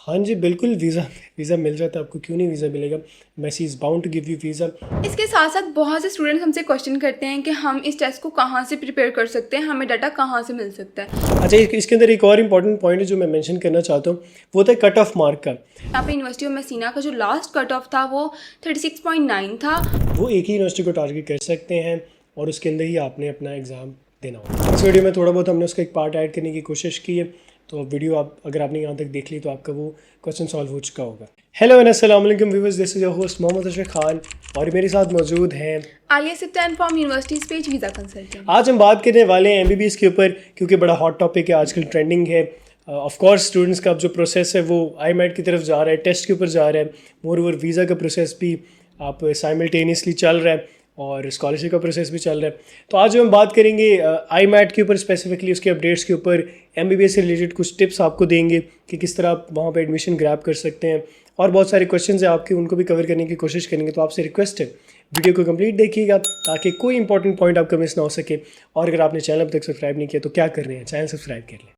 हाँ जी, बिल्कुल वीज़ा मिल जाता है आपको, क्यों नहीं वीज़ा मिलेगा। Massey is bound to give you visa. इसके साथ साथ बहुत से स्टूडेंट्स हमसे क्वेश्चन करते हैं कि हम इस टेस्ट को कहाँ से प्रिपेयर कर सकते हैं, हमें डाटा कहाँ से मिल सकता है। अच्छा, इसके अंदर एक और इम्पॉर्टेंट पॉइंट है जो मैं मेंशन करना चाहता हूँ, वो होता है कट ऑफ मार्क का। यहाँ पे यूनिवर्सिटी ऑफ मेसीना का जो लास्ट कट ऑफ था वो 36.9 था। वो एक ही यूनिवर्सिटी को टारगेट कर सकते हैं और उसके अंदर ही आपने अपना एग्ज़ाम देना होगा। इस वीडियो में थोड़ा बहुत हमने उसका एक पार्ट ऐड करने की कोशिश की है, तो वीडियो आप अगर आपने यहाँ तक देख ली तो आपका वो क्वेश्चन सॉल्व हो चुका होगा। हेलो एंड अस्सलाम वालेकुम viewers, this is your host Mohammad Ashraf Khan और मेरे साथ मौजूद हैं Alia Siptan from university page visa consultant. आज हम बात करने वाले हैं एमबीबीएस के ऊपर, क्योंकि बड़ा हॉट टॉपिक है, आजकल ट्रेंडिंग है। ऑफ कोर्स स्टूडेंट्स का अब जो प्रोसेस है वो आईमेट की तरफ जा रहा है, टेस्ट के ऊपर जा रहा है। मोर ओवर वीज़ा का प्रोसेस भी आप साइमल्टेनियसली चल रहा है और स्कॉलरशिप का प्रोसेस भी चल रहा है। तो आज हम बात करेंगे आईमेट के ऊपर, स्पेसिफिकली उसके अपडेट्स के ऊपर। एमबीबीएस से रिलेटेड कुछ टिप्स आपको देंगे कि किस तरह आप वहाँ पे एडमिशन ग्रैब कर सकते हैं, और बहुत सारे क्वेश्चंस हैं आपके, उनको भी कवर करने की कोशिश करेंगे। तो आपसे रिक्वेस्ट है वीडियो को कंप्लीट देखिएगा ताकि कोई इंपॉर्टेंट पॉइंट आपका मिस ना हो सके। और अगर आपने चैनल अब तक सब्सक्राइब नहीं किया तो क्या कर रहे हैं, चैनल सब्सक्राइब कर लें।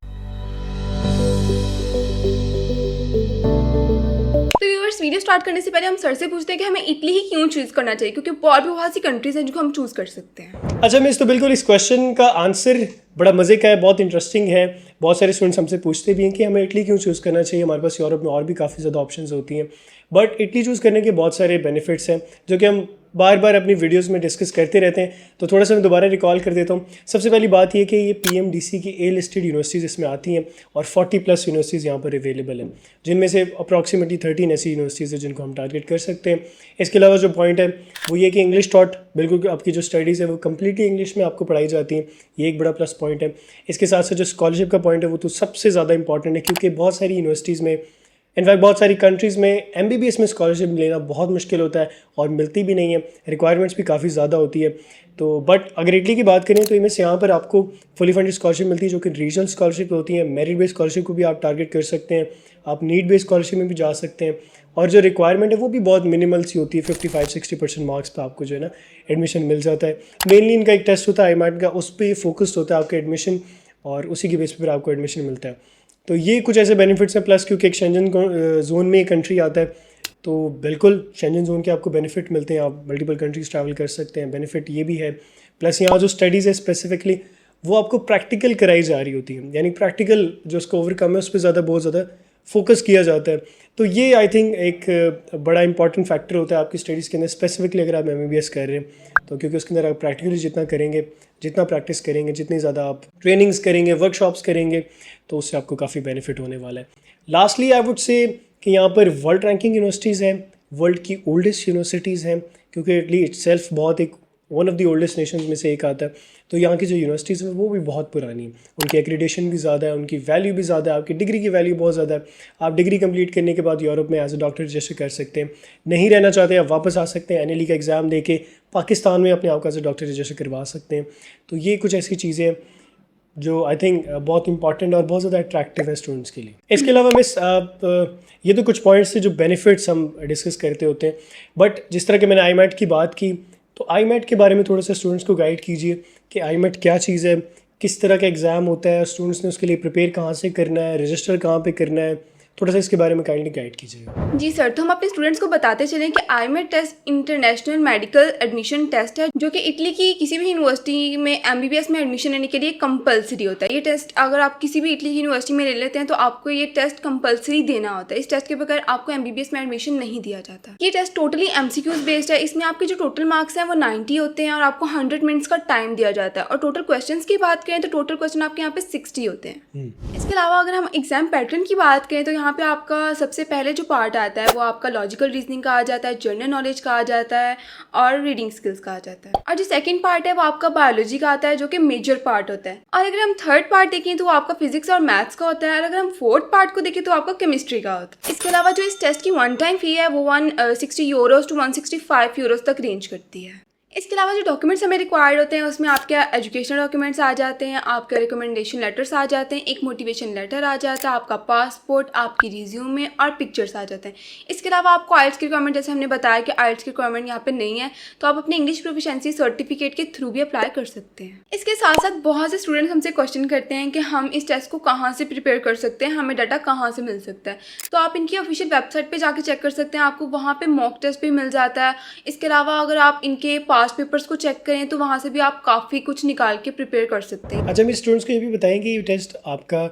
तो व्यूअर्स, वीडियो स्टार्ट करने से पहले हम सर से पूछते हैं कि हमें इटली ही क्यों चूज़ करना चाहिए, क्योंकि और भी बहुत सी कंट्रीज हैं जो हम चूज़ कर सकते हैं। अच्छा मिस, तो बिल्कुल इस क्वेश्चन का आंसर बड़ा मज़े का है, बहुत इंटरेस्टिंग है। बहुत सारे स्टूडेंट्स हमसे पूछते भी हैं कि हमें इटली क्यों चूज़ करना चाहिए, हमारे पास यूरोप में और भी काफ़ी ज़्यादा ऑप्शंस होती हैं। बट इटली चूज़ करने के बहुत सारे बेनिफिट्स हैं जो कि हम बार बार अपनी वीडियोस में डिस्कस करते रहते हैं। तो थोड़ा सा मैं दोबारा रिकॉल कर देता हूँ। सबसे पहली बात ये कि ये पीएमडीसी की ए लिस्टेड यूनिवर्सिटीज़ इसमें आती हैं और 40+ यूनिवर्सिटीज़ यहाँ पर अवेलेबल हैं, जिनमें से अप्रॉक्सीमेटली 13 ऐसी यूनिवर्सिटीज़ हैं जिनको हम टारगेट कर सकते हैं। इसके अलावा जो पॉइंट है वो ये कि इंग्लिश टॉट, बिल्कुल आपकी जो स्टडीज़ है वो कम्प्लीटली इंग्लिश में आपको पढ़ाई जाती हैं, ये एक बड़ा प्लस पॉइंट है। इसके साथ साथ जो स्कॉलरशिप का पॉइंट है वो तो सबसे ज़्यादा इंपॉर्टेंट है, क्योंकि बहुत सारी यूनिवर्सिटीज़ में, इनफैक्ट बहुत सारी कंट्रीज़ में एमबीबीएस में स्कॉलरशिप लेना बहुत मुश्किल होता है और मिलती भी नहीं है, रिक्वायरमेंट्स भी काफ़ी ज़्यादा होती है। तो बट अगर इटली की बात करें तो इनमें से यहाँ पर आपको फुली फंडेड स्कॉलरशिप मिलती है, जो कि रीजनल स्कॉलरशिप होती है। मेरिट बेस्ड स्कॉलरशिप को भी आप टारगेट कर सकते हैं, आप नीड बेस्ड स्कॉलरशिप में भी जा सकते हैं, और जो रिक्वायरमेंट है वो भी बहुत मिनिमल सी होती है। 55-60% मार्क्स पर आपको जो है ना एडमिशन मिल जाता है। मेनली इनका एक टेस्ट होता है आईमेट का, उस पर फोकस्ड होता है आपका एडमिशन, और उसी के बेस पर आपको एडमिशन मिलता है। तो ये कुछ ऐसे बेनिफिट्स हैं। प्लस क्योंकि एक शेंजन जोन में एक कंट्री आता है, तो बिल्कुल शेंजन जोन के आपको बेनिफिट मिलते हैं, आप मल्टीपल कंट्रीज ट्रैवल कर सकते हैं, बेनिफिट ये भी है। प्लस यहाँ जो स्टडीज़ है स्पेसिफिकली वो आपको प्रैक्टिकल कराई जा रही होती है, यानी प्रैक्टिकल जो उसका ओवरकम है उस पर ज़्यादा बहुत ज़्यादा फोकस किया जाता है। तो ये आई थिंक एक बड़ा इंपॉर्टेंट फैक्टर होता है आपकी स्टडीज़ के अंदर, स्पेसिफिकली अगर आप एमबीबीएस कर रहे हैं तो, क्योंकि उसके अंदर आप प्रैक्टिकली जितना करेंगे, जितना प्रैक्टिस करेंगे, जितनी ज़्यादा आप ट्रेनिंग्स करेंगे, वर्कशॉप्स करेंगे, तो उससे आपको काफ़ी बेनिफिट होने वाला है। लास्टली आई वुड से कि यहाँ पर वर्ल्ड रैंकिंग यूनिवर्सिटीज़ हैं, वर्ल्ड की ओल्डेस्ट यूनिवर्सिटीज़ हैं, क्योंकि इटली इटसेल्फ बहुत एक one of the oldest Nations में से एक आता है। तो यहाँ की जो यूनिवर्सिटीज़ हैं वो भी बहुत पुरानी हैं, उनकी एक्रेडिटेशन भी ज़्यादा है, उनकी वैल्यू भी ज़्यादा है, आपकी डिग्री की वैल्यू बहुत ज़्यादा है। आप डिग्री कंप्लीट करने के बाद यूरोप में एज ए डॉक्टर रजिस्टर कर सकते हैं, नहीं रहना चाहते आप वापस आ सकते हैं, एनएलई का एग्ज़ाम दे के पाकिस्तान में अपने आप का एज ए डॉक्टर रजिस्टर करवा सकते हैं। तो ये कुछ ऐसी चीज़ें हैं जो आई थिंक बहुत इंपॉर्टेंट और बहुत ज़्यादा अट्रैक्टिव है स्टूडेंट्स के लिए। इसके अलावा मिस आप ये तो कुछ पॉइंट्स थे जो बेनिफिट्स हम डिस्कस करते होते हैं, बट जिस तरह के मैंने आईमेट की बात की, तो आईमेट के बारे में थोड़ा सा स्टूडेंट्स को गाइड कीजिए कि आईमेट क्या चीज़ है, किस तरह का एग्ज़ाम होता है, स्टूडेंट्स ने उसके लिए प्रिपेयर कहाँ से करना है, रजिस्टर कहाँ पे करना है, थोड़ा सा इसके बारे में काइंडली गाइड कीजिएगा। जी सर, तो हम अपने स्टूडेंट्स को बताते चलें कि IMAT test international medical admission test है, जो कि इटली की किसी भी यूनिवर्सिटी में एमबीबीएस में एडमिशन लेने के लिए कंपलसरी होता है। ये टेस्ट अगर आप किसी भी इटली की यूनिवर्सिटी में ले लेते हैं तो आपको ये टेस्ट कंपलसरी देना होता है। इस टेस्ट के बगैर आपको एमबीबीएस में एडमिशन नहीं दिया जाता। ये टेस्ट टोटली एमसीक्यूज बेस्ड है। इसमें आपके जो टोटल मार्क्स हैं वो 90 होते हैं और आपको 100 मिनट्स का टाइम दिया जाता है। और टोटल क्वेश्चन की बात करें तो टोटल क्वेश्चन आपके यहाँ पे 60 होते हैं। इसके अलावा अगर हम एग्जाम पैटर्न की बात करें तो यहाँ पे आपका सबसे पहले जो पार्ट आता है वो आपका लॉजिकल रीजनिंग का आ जाता है, जनरल नॉलेज का आ जाता है और रीडिंग स्किल्स का आ जाता है। और जो सेकंड पार्ट है वो आपका बायोलॉजी का आता है, जो कि मेजर पार्ट होता है। और अगर हम थर्ड पार्ट देखें तो वो आपका फिजिक्स और मैथ्स का होता है। और अगर हम फोर्थ पार्ट को देखें तो आपका केमिस्ट्री का होता है। इसके अलावा जो इस टेस्ट की वन टाइम फी है वो 160 यूरोज टू 165 यूरोज तक रेंज करती है। इसके अलावा जो डॉक्यूमेंट्स हमें रिक्वायर्ड होते हैं उसमें आपके एजुकेशनल डॉक्यूमेंट्स आ जाते हैं, आपके रिकमेंडेशन लेटर्स आ जाते हैं, एक मोटिवेशन लेटर आ जाता है, आपका पासपोर्ट, आपकी रिज्यूमे और पिक्चर्स आ जाते हैं। इसके अलावा आपको आइल्स की रिक्वायरमेंट, जैसे हमने बताया कि आइल्स की रिक्वायरमेंट यहाँ पे नहीं है, तो आप अपने इंग्लिश प्रोफिशिएंसी सर्टिफिकेट के थ्रू भी अप्लाई कर सकते हैं। इसके साथ साथ बहुत से स्टूडेंट्स हमसे क्वेश्चन करते हैं कि हम इस टेस्ट को कहाँ से प्रिपेयर कर सकते हैं, हमें डाटा कहाँ से मिल सकता है। तो आप इनकी ऑफिशियल वेबसाइट पे जाके चेक कर सकते हैं, आपको वहाँ पे मॉक टेस्ट भी मिल जाता है। इसके अलावा अगर आप इनके पास्ट पेपर्स को चेक करें तो वहाँ से भी आप काफ़ी कुछ निकाल के प्रिपेयर कर सकते हैं। अच्छा, हम स्टूडेंट्स को ये भी बताएं कि ये टेस्ट आपका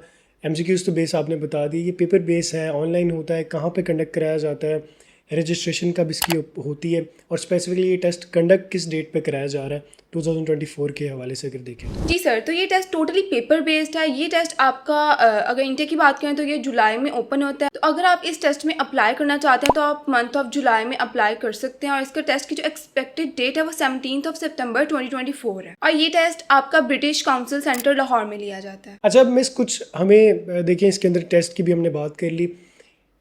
MCQs तो बेस आपने बता दी, ये पेपर बेस है, ऑनलाइन होता है, कहाँ पे कंडक्ट कराया जाता है, रजिस्ट्रेशन कब इसकी होती है और स्पेसिफिकली ये टेस्ट कंडक्ट किस डेट पे कराया जा रहा है 2024 के हवाले से अगर देखें। जी सर, तो ये टेस्ट टोटली पेपर बेस्ड है। ये टेस्ट आपका अगर इंटेक की बात करें तो ये जुलाई में ओपन होता है। तो अगर आप इस टेस्ट में अप्लाई करना चाहते हैं तो आप मंथ ऑफ जुलाई में अप्लाई कर सकते हैं और इसका टेस्ट की जो एक्सपेक्टेड डेट है वो 17 सितंबर 2024 है और ये टेस्ट आपका ब्रिटिश काउंसिल सेंटर लाहौर में लिया जाता है। अच्छा, अब मिस कुछ हमें देखें, इसके अंदर टेस्ट की भी हमने बात कर ली,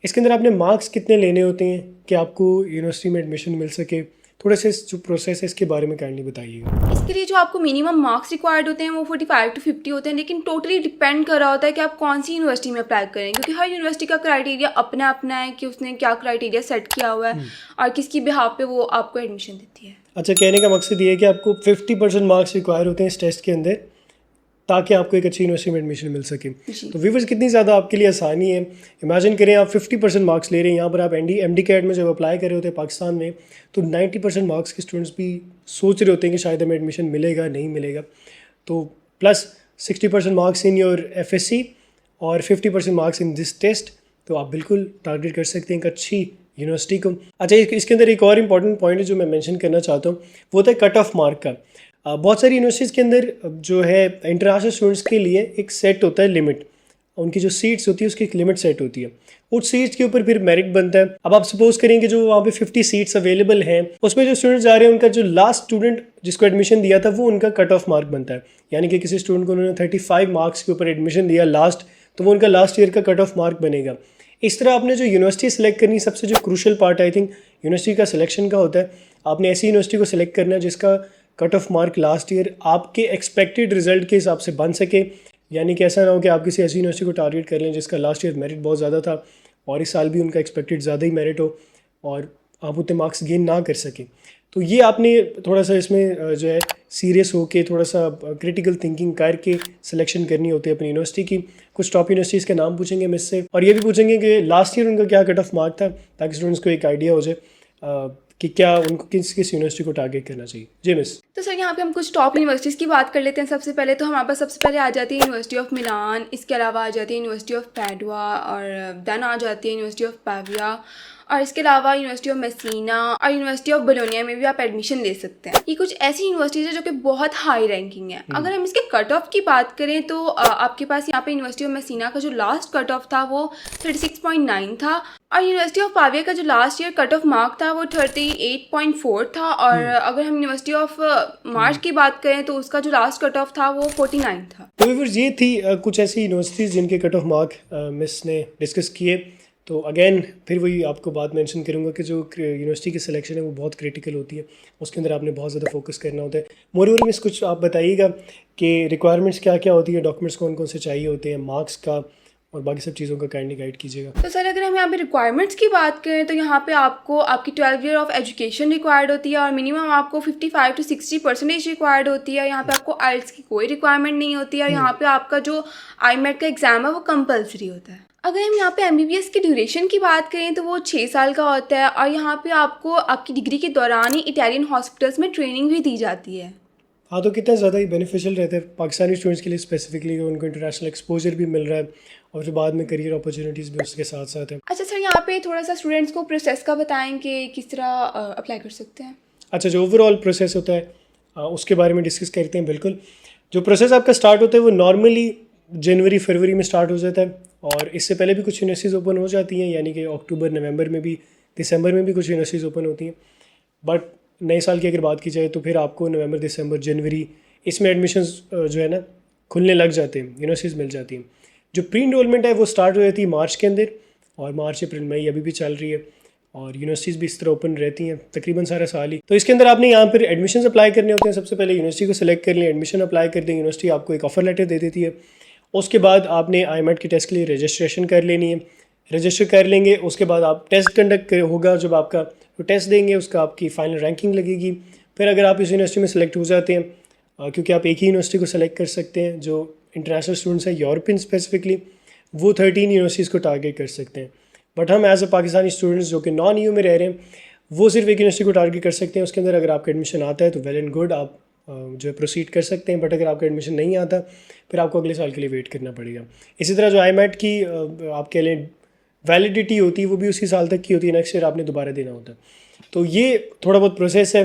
इसके अंदर आपने मार्क्स कितने लेने होते हैं कि आपको यूनिवर्सिटी में एडमिशन मिल सके, थोड़ा सा जो प्रोसेस है इसके बारे में काइंडली बताइएगा। इसके लिए जो आपको मिनिमम मार्क्स रिक्वायर्ड होते हैं वो 45 to 50 होते हैं, लेकिन टोटली डिपेंड कर रहा होता है कि आप कौन सी यूनिवर्सिटी में अप्लाई करें, क्योंकि हर यूनिवर्सिटी का क्राइटेरिया अपना अपना है कि उसने क्या क्राइटेरिया सेट किया हुआ है और किसकी बिहाफ पे वो आपको एडमिशन देती है। अच्छा, कहने का मकसद ये है कि आपको 50% मार्क्स रिक्वायर होते हैं इस टेस्ट के अंदर ताकि आपको एक अच्छी यूनिवर्सिटी में एडमिशन मिल सके। तो व्यूवर्स, कितनी ज़्यादा आपके लिए आसानी है। इमेजिन करें आप 50% मार्क्स ले रहे हैं, यहाँ पर आप MD कैट में जब अप्लाई कर रहे होते हैं पाकिस्तान में तो 90% मार्क्स के स्टूडेंट्स भी सोच रहे होते हैं कि शायद हमें एडमिशन मिलेगा नहीं मिलेगा। तो plus 60% marks in your FSC और 50% मार्क्स इन दिस टेस्ट, तो आप बिल्कुल टारगेट कर सकते हैं एक अच्छी यूनिवर्सिटी को। अच्छा, इसके अंदर एक और इम्पॉर्टेंट पॉइंट है जो मैं मेंशन करना चाहता हूँ, वो होता है कट ऑफ मार्क का। बहुत सारी यूनिवर्सिटीज़ के अंदर जो है इंटरनेशनल स्टूडेंट्स के लिए एक सेट होता है लिमिट, उनकी जो सीट्स होती है उसकी एक लिमिट सेट होती है, उस सीट्स के ऊपर फिर मेरिट बनता है। अब आप सपोज करेंगे जो वहाँ पे 50 सीट्स अवेलेबल हैं, उसमें जो स्टूडेंट्स जा रहे हैं उनका जो लास्ट स्टूडेंट जिसको एडमिशन दिया था वो उनका कट ऑफ मार्क बनता है। यानी कि किसी स्टूडेंट को उन्होंने 35 मार्क्स के ऊपर एडमिशन दिया लास्ट, तो वो उनका लास्ट ईयर का कट ऑफ मार्क बनेगा। इस तरह आपने जो यूनिवर्सिटी सेलेक्ट करनी, सबसे जो crucial part I think university का सिलेक्शन का होता है, आपने ऐसी यूनिवर्सिटी को सिलेक्ट करना है जिसका cut off mark last year आपके एक्सपेक्टेड रिजल्ट के हिसाब से बन सके। यानी कि ऐसा ना हो कि आप किसी ऐसी यूनिवर्सिटी को टारगेट कर लें जिसका लास्ट ईयर मेरिट बहुत ज़्यादा था और इस साल भी उनका एक्सपेक्टेड ज़्यादा ही मेरिट हो और आप उतने मार्क्स गेन ना कर सकें। तो ये आपने थोड़ा सा इसमें जो है सीरियस होके थोड़ा सा क्रिटिकल थिंकिंग करके सिलेक्शन करनी होती है अपनी यूनिवर्सिटी की। कुछ टॉप यूनिवर्सिटीज़ के नाम पूछेंगे हम इससे और ये भी पूछेंगे कि लास्ट ईयर उनका क्या कट ऑफ मार्क था, ताकि स्टूडेंट्स को एक आइडिया हो जाए कि क्या उनको किस यूनिवर्सिटी को टारगेट करना चाहिए। जी मिस। तो सर, यहाँ पे हम कुछ टॉप यूनिवर्सिटीज़ की बात कर लेते हैं। सबसे पहले तो हमारे पास सबसे पहले आ जाती है यूनिवर्सिटी ऑफ मिलान, इसके अलावा आ जाती है यूनिवर्सिटी ऑफ पैडुआ और देन आ जाती है यूनिवर्सिटी ऑफ पाविया और इसके अलावा यूनिवर्सिटी ऑफ मेसीना और यूनिवर्सिटी ऑफ बोलोनिया में भी आप एडमिशन ले सकते हैं। ये कुछ ऐसी यूनिवर्सिटीज़ है जो कि बहुत हाई रैंकिंग है। अगर हम इसके कट ऑफ की बात करें तो आपके पास यहाँ पे यूनिवर्सिटी ऑफ मेसीना का जो लास्ट कट ऑफ था वो 36.9 था और यूनिवर्सिटी ऑफ पाविया का जो last year cut off mark था वो 38.4 था और अगर हम यूनिवर्सिटी ऑफ मार्च की बात करें तो उसका जो लास्ट कट ऑफ था वो 49 था। तो व्यूअर्स, ये थी कुछ ऐसी यूनिवर्सिटीज़ जिनके कट ऑफ मार्क मिस ने डिस्कस किए। तो अगेन फिर वही आपको बात मेंशन करूंगा कि जो यूनिवर्सिटी की सिलेक्शन है वो बहुत क्रिटिकल होती है, उसके अंदर आपने बहुत ज़्यादा फोकस करना होता है। मोरओवर मिस, कुछ आप बताइएगा कि रिक्वायरमेंट्स क्या क्या होती है, डॉक्यूमेंट्स कौन कौन से चाहिए होते हैं, मार्क्स का और बाकी सब चीज़ों का काइंडली गाइड कीजिएगा। तो सर, अगर हम यहाँ पे रिक्वायरमेंट्स की बात करें तो यहाँ पे आपको आपकी 12 ईयर ऑफ एजुकेशन रिक्वायर्ड होती है और मिनिमम आपको 55 to 60% रिक्वायर्ड होती है। यहाँ पे आपको आइल्स की कोई रिक्वायरमेंट नहीं होती है और यहाँ पे आपका जो IMET का एग्ज़ाम है वो कंपलसरी होता है। अगर हम यहाँ पे MBBS की ड्यूरेशन की बात करें तो वो 6 साल का होता है और यहाँ पे आपको आपकी डिग्री के दौरान ही इटालियन हॉस्पिटल्स में ट्रेनिंग भी दी जाती है। हाँ, तो कितना ज़्यादा ही बेनिफिशियल रहता है पाकिस्तानी स्टूडेंट्स के लिए स्पेसिफिकली, उनको इंटरनेशनल एक्सपोजर भी मिल रहा है और फिर बाद में करियर अपॉर्चुनिटीज़ भी उसके साथ साथ है। अच्छा सर, यहाँ पे थोड़ा सा स्टूडेंट्स को प्रोसेस का बताएं कि किस तरह अप्लाई कर सकते हैं। अच्छा, जो ओवरऑल प्रोसेस होता है उसके बारे में डिस्कस करते हैं। बिल्कुल, जो प्रोसेस आपका स्टार्ट होता है वो नॉर्मली जनवरी फरवरी में स्टार्ट हो जाता है और इससे पहले भी कुछ यूनिवर्सिटीज़ ओपन हो जाती हैं, यानी कि अक्टूबर नवंबर में भी, दिसंबर में भी कुछ यूनिवर्सिटीज़ ओपन होती हैं। बट नए साल की अगर बात की जाए तो फिर आपको नवंबर दिसंबर जनवरी इसमें एडमिशन्स जो है ना खुलने लग जाते हैं, यूनिवर्सिटीज़ मिल जाती हैं। जो प्री इनरोलमेंट है वो स्टार्ट हो जाती है मार्च के अंदर और मार्च अप्रैल मई अभी भी चल रही है। और यूनिवर्सिटीज़ भी इस तरह ओपन रहती हैं तकरीबन सारा साल ही। तो इसके अंदर आपने यहाँ पर एडमिशन अप्लाई करने होते हैं। सबसे पहले यूनिवर्सिटी को सिलेक्ट कर लें, एडमिशन अप्लाई कर दें, यूनिवर्सिटी आपको एक ऑफर लेटर दे देती है। उसके बाद आपने IMAT के टेस्ट के लिए रजिस्ट्रेशन कर लेनी है। रजिस्टर कर लेंगे, उसके बाद आप टेस्ट कंडक्ट होगा। जब आपका टेस्ट देंगे उसका आपकी फ़ाइनल रैंकिंग लगेगी। फिर अगर आप इस यूनिवर्सिटी में सेलेक्ट हो जाते हैं, क्योंकि आप एक ही यूनिवर्सिटी को सेलेक्ट कर सकते हैं, जो इंटरनेशनल स्टूडेंट्स हैं यूरोपियन स्पेसिफिकली, वो 13 यूनिवर्सिटीज़ को टारगेट कर सकते हैं। बट हम एज अ पाकिस्तानी स्टूडेंट्स जो कि नॉन EU में रह रहे हैं, वो सिर्फ एक यूनिवर्सिटी को टारगेट कर सकते हैं। उसके अंदर अगर आपका एडमिशन आता है तो वेल एंड गुड, आप जो है प्रोसीड कर सकते हैं। बट अगर आपका एडमिशन नहीं आता फिर आपको अगले साल के लिए वेट करना पड़ेगा। इसी तरह जो IMAT की आप कह लें वैलिडिटी होती है, वो भी उसी साल तक की होती है। नेक्स्ट ईयर आपने दोबारा देना होता है। तो ये थोड़ा बहुत प्रोसेस है।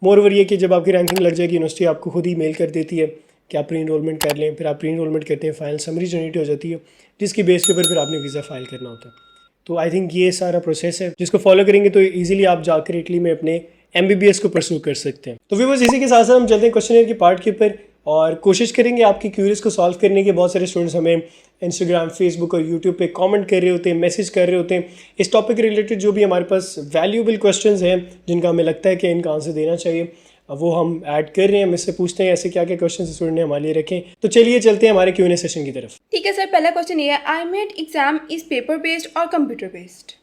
मोर ओवर ये कि जब आपकी रैंकिंग लग जाएगी, यूनिवर्सिटी आपको खुद ही मेल कर देती है कि आप प्री इनरोलमेंट कर लें। फिर आप प्री इनरोलमेंट करते हैं, फाइनल समरी जनरेट हो जाती है, जिसकी बेस के ऊपर फिर आपने वीज़ा फाइल करना होता है। तो आई थिंक ये सारा प्रोसेस है, जिसको फॉलो करेंगे तो ईजिली आप जाकर इटली में अपने MBBS को परस्यू कर सकते हैं। तो व्यूअर्स, इसी के साथ साथ हम चलते हैं क्वेश्चनर की पार्ट के ऊपर और कोशिश करेंगे आपकी क्यूरीज को सॉल्व करने के। बहुत सारे स्टूडेंट्स हमें इंस्टाग्राम, फेसबुक और यूट्यूब पे कमेंट कर रहे होते हैं, मैसेज कर रहे होते हैं इस टॉपिक रिलेटेड। जो भी हमारे पास वैल्यूएबल क्वेश्चंस हैं जिनका हमें लगता है कि इनका आंसर देना चाहिए, वो हम ऐड कर रहे हैं। मुझसे पूछते हैं ऐसे क्या क्या क्वेश्चन स्टूडेंट ने हमारे लिए रखें। तो चलिए चलते हैं हमारे Q&A सेशन की तरफ। ठीक है सर, पहला क्वेश्चन ये है, IMAT exam is paper based और कंप्यूटर बेस्ड?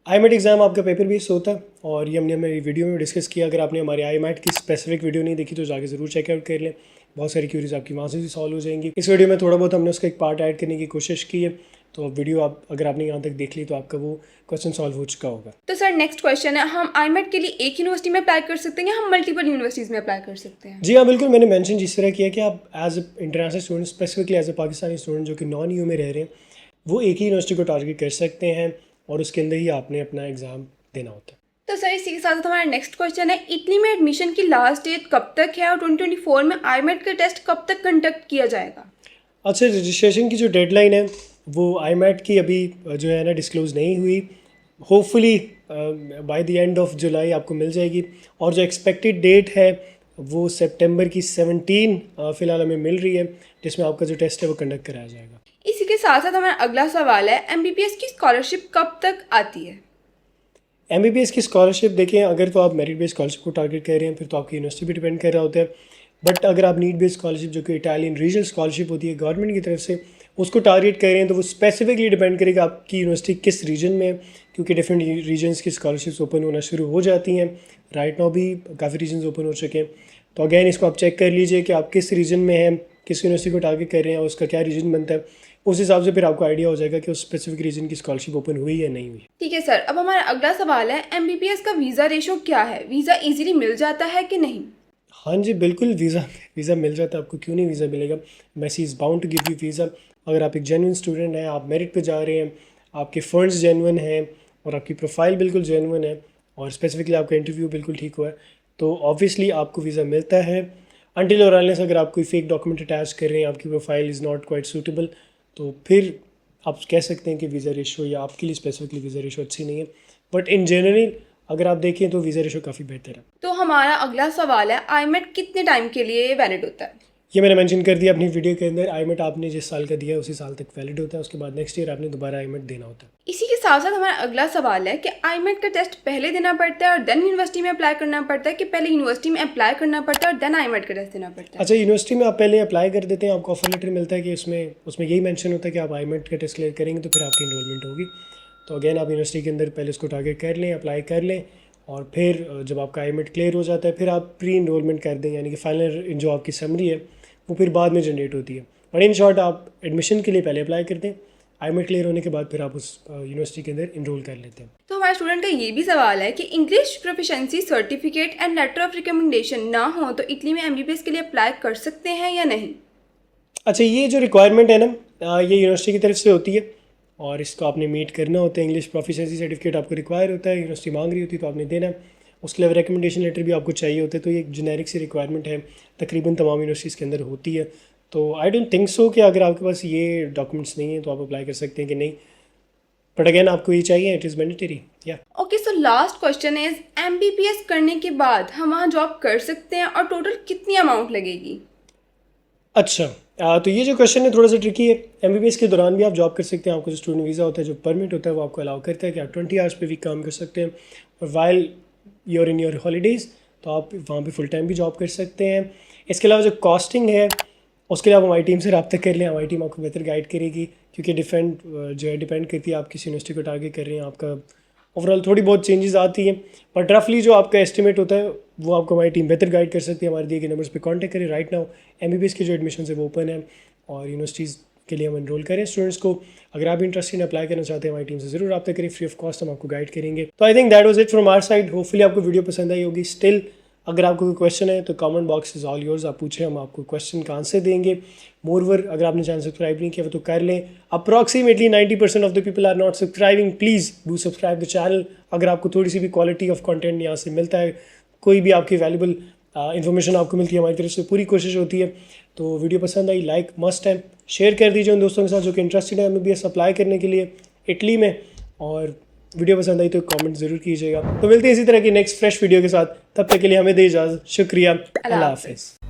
IMAT एग्ज़ाम आपका पेपर बेस्ड होता है और ये हमने हमारी वीडियो में डिस्कस किया। अगर आपने हमारे IMAT की स्पेसिफिक वीडियो नहीं देखी तो जाके ज़रूर चेकआउट कर लें। बहुत सारी क्यूरीज आपकी वहाँ से भी सॉल्व हो जाएंगी। इस वीडियो में थोड़ा बहुत हमने उसका एक पार्ट ऐड करने की कोशिश की है, तो वीडियो आप अगर आपने यहाँ तक देख ली तो आपका वो क्वेश्चन सॉल्व हो चुका होगा। तो सर नेक्स्ट क्वेश्चन है, हम IMAT के लिए एक यूनिवर्सिटी में अप्लाई कर सकते हैं या हम मल्टीपल यूनिवर्सिटीज़ में अप्लाई कर सकते हैं? जी हाँ, बिल्कुल। मैंने मेंशन जिस तरह किया कि आप as a international student, specifically as a Pakistani student जो कि नॉन EU में रह रहे हैं, वो एक ही यूनिवर्सिटी को टारगेट कर सकते हैं और उसके अंदर ही आपने अपना एग्ज़ाम देना होता है। तो सर इसी के साथ हमारा नेक्स्ट क्वेश्चन है, इटली में एडमिशन की लास्ट डेट कब तक है और 2024 में IMAT का टेस्ट कब तक कंडक्ट किया जाएगा? अच्छा, रजिस्ट्रेशन की जो डेडलाइन है वो IMAT की अभी जो है ना डिस्क्लोज़ नहीं हुई। Hopefully by the end of July आपको मिल जाएगी और जो एक्सपेक्टेड डेट है वो सितंबर की 17 फ़िलहाल हमें मिल रही है, जिसमें आपका जो टेस्ट है वो कंडक्ट कराया जाएगा। इसी के साथ साथ हमारा अगला सवाल है, MBBS की स्कॉलरशिप कब तक आती है? MBBS की स्कॉलरशिप देखें, अगर तो आप मेरिट बेस्ड स्कॉलरशिप को टारगेट कर रहे हैं फिर तो आपकी यूनिवर्सिटी पे डिपेंड कर रहा होता है। बट अगर आप नीड बेस्ड स्कॉलरशिप जो कि इटालियन रीजनल स्कॉलरशिप होती है गवर्नमेंट की तरफ से, उसको टारगेट कर रहे हैं तो वो स्पेसिफिकली डिपेंड करेगा आपकी यूनिवर्सिटी किस रीजन में है, क्योंकि डिफरेंट रीजन्स की स्कॉलरशिप्स ओपन होना शुरू हो जाती हैं। राइट नाउ भी काफ़ी रीजन्स ओपन हो चुके हैं। तो अगैन इसको आप चेक कर लीजिए कि आप किस रीजन में हैं, किस यूनिवर्सिटी को टारगेट कर रहे हैं और उसका क्या रीजन बनता है। उस हिसाब से फिर आपको आइडिया हो जाएगा कि उस स्पेसिफिक रीजन की स्कॉलरशिप ओपन हुई या नहीं हुई। ठीक है सर, अब हमारा अगला सवाल है, MBBS का वीज़ा रेशो क्या है? वीज़ा इजीली मिल जाता है कि नहीं? हाँ जी, बिल्कुल। वीज़ा मिल जाता है आपको, क्यों नहीं वीज़ा मिलेगा। Massey is bound to give you visa. अगर आप एक जेन्युइन स्टूडेंट हैं, आप मेरिट पे जा रहे हैं, आपके फंड्स जेन्युइन हैं और आपकी प्रोफाइल बिल्कुल जेन्युइन है और स्पेसिफिकली आपका इंटरव्यू बिल्कुल ठीक हुआ है, तो ऑब्वियसली आपको वीज़ा मिलता है। अनटिल और अनलेस अगर आप कोई फेक डॉक्यूमेंट अटैच कर रहे हैं, आपकी profile is not quite suitable, तो फिर आप कह सकते हैं कि वीज़ा रेशो या आपके लिए स्पेसिफिकली वीज़ा रेशो अच्छी नहीं है। बट इन जनरल अगर आप देखें तो वीज़ा रेशो काफ़ी बेहतर है। तो हमारा अगला सवाल है, IMAT कितने टाइम के लिए वैलिड होता है? ये मैंने मेंशन कर दिया अपनी वीडियो के अंदर। IMAT आपने जिस साल का दिया है उसी साल तक वैलिड होता है, उसके बाद नेक्स्ट ईयर आपने दोबारा IMAT देना होता है। इसी के साथ साथ हमारा अगला सवाल है कि IMAT का टेस्ट पहले देना पड़ता है और देन यूनिवर्सिटी में अप्लाई करना पड़ता है कि पहले यूनिवर्सिटी में अप्लाई करना पड़ता है और देन IMAT का टेस्ट देना पड़ता है? अच्छा, यूनिवर्सिटी में आप पहले अप्लाई कर देते हैं, आपको ऑफर लेटर मिलता है कि उसमें यही मेंशन होता है कि आप IMAT का टेस्ट क्लियर करेंगे तो फिर आपकी इनरोलमेंट होगी। तो अगेन आप यूनिवर्सिटी के अंदर पहले उसको टारगेट कर लें, अप्लाई कर लें और फिर जब आपका IMAT क्लियर हो जाता है फिर आप प्री इनरोलमेंट कर दें, यानी कि फाइनल जो आपकी समरी है वो फिर बाद में जनरेट होती है। और इन शॉर्ट आप एडमिशन के लिए पहले अप्लाई करते हैं, IMAT क्लियर होने के बाद फिर आप उस यूनिवर्सिटी के अंदर इनरोल कर लेते हैं। तो हमारे स्टूडेंट का ये भी सवाल है कि English proficiency certificate and later of recommendation ना हो तो इटली में MBBS के लिए अप्लाई कर सकते हैं या नहीं? अच्छा, ये जो रिक्वायरमेंट है ना, ये यूनिवर्सिटी की तरफ से होती है और इसको आपने मीट करना होता है। इंग्लिश प्रोफिशिएंसी सर्टिफिकेट आपको रिक्वायर होता है, यूनिवर्सिटी मांग रही होती है तो आपने देना है। उसके अलावा रिकमेंडेशन लेटर भी आपको चाहिए होता है। तो ये एक जेनेरिक सी रिक्वायरमेंट है, तकरीबन तमाम यूनिवर्सिटीज़ के अंदर होती है। तो आई डोंट थिंक सो कि अगर आपके पास ये डॉक्यूमेंट्स नहीं है तो आप अप्लाई कर सकते हैं कि नहीं, बट अगेन आपको ये चाहिए, इट इज़ मैंडेटरी। या okay, so last question is, MBBS करने के बाद हम वहाँ जॉब कर सकते हैं और टोटल कितनी अमाउंट लगेगी? अच्छा, तो ये जो क्वेश्चन है थोड़ा सा ट्रिकी है। MBBS के दौरान भी आप जॉब कर सकते हैं। आपको जो स्टूडेंट वीज़ा होता है, जो परमिट होता है, वो आपको अलाउ करता है कि आप 20 आवर्स पे वीक काम कर सकते हैं। और while you're in your holidays तो आप वहाँ पे फुल टाइम भी जॉब कर सकते हैं। इसके अलावा जो कॉस्टिंग है उसके लिए आप हमारी टीम से रब्ता कर लें। हमारी टीम आपको बेहतर गाइड करेगी, क्योंकि डिपेंड करती है आप किस यूनिवर्सिटी को टारगेट कर रहे हैं। आपका ओवरऑल थोड़ी बहुत चेंजेस आती हैं, बट रफली जो आपका एस्टिमेट होता है वो आपको हमारी टीम बेहतर गाइड कर सकती है। हमारे दिए गए नंबर्स पे कांटेक्ट करें। राइट नाउ MBBS के जो एडमिशन है वो ओपन है और यूनिवर्सिटीज़ के लिए हम एनरोल करें स्टूडेंट्स को। अगर आप इंटरेस्टेड अप्लाई करना चाहते हैं हमारी टीम से ज़रूर रब्ता करें। फ्री ऑफ कॉस्ट हम आपको गाइड करेंगे। तो I think that was it from our side. Hopefully आपको वीडियो पसंद आई होगी। स्टिल अगर आपको कोई क्वेश्चन है तो comment box is all yours, आप पूछें, हम आपको क्वेश्चन का आंसर देंगे। मोरवर अगर आपने चैनल सब्सक्राइब नहीं किया तो कर लें। Approximately 90% of the people are not subscribing. Please do subscribe the channel. अगर आपको थोड़ी सी भी क्वालिटी ऑफ कंटेंट यहाँ से मिलता है, कोई भी आपकी वैल्यूबल इन्फॉर्मेशन आपको मिलती है, हमारी तरफ से पूरी कोशिश होती है। तो वीडियो पसंद आई, लाइक मस्ट है, शेयर कर दीजिए उन दोस्तों के साथ जो कि इंटरेस्टेड है MBBS अप्लाई करने के लिए इटली में। और वीडियो पसंद आई तो कमेंट ज़रूर कीजिएगा। तो मिलते हैं इसी तरह की नेक्स्ट फ्रेश वीडियो के साथ। तब तक के लिए हमें दे इजाज़त। शुक्रिया। अल्लाह हाफ़िज़।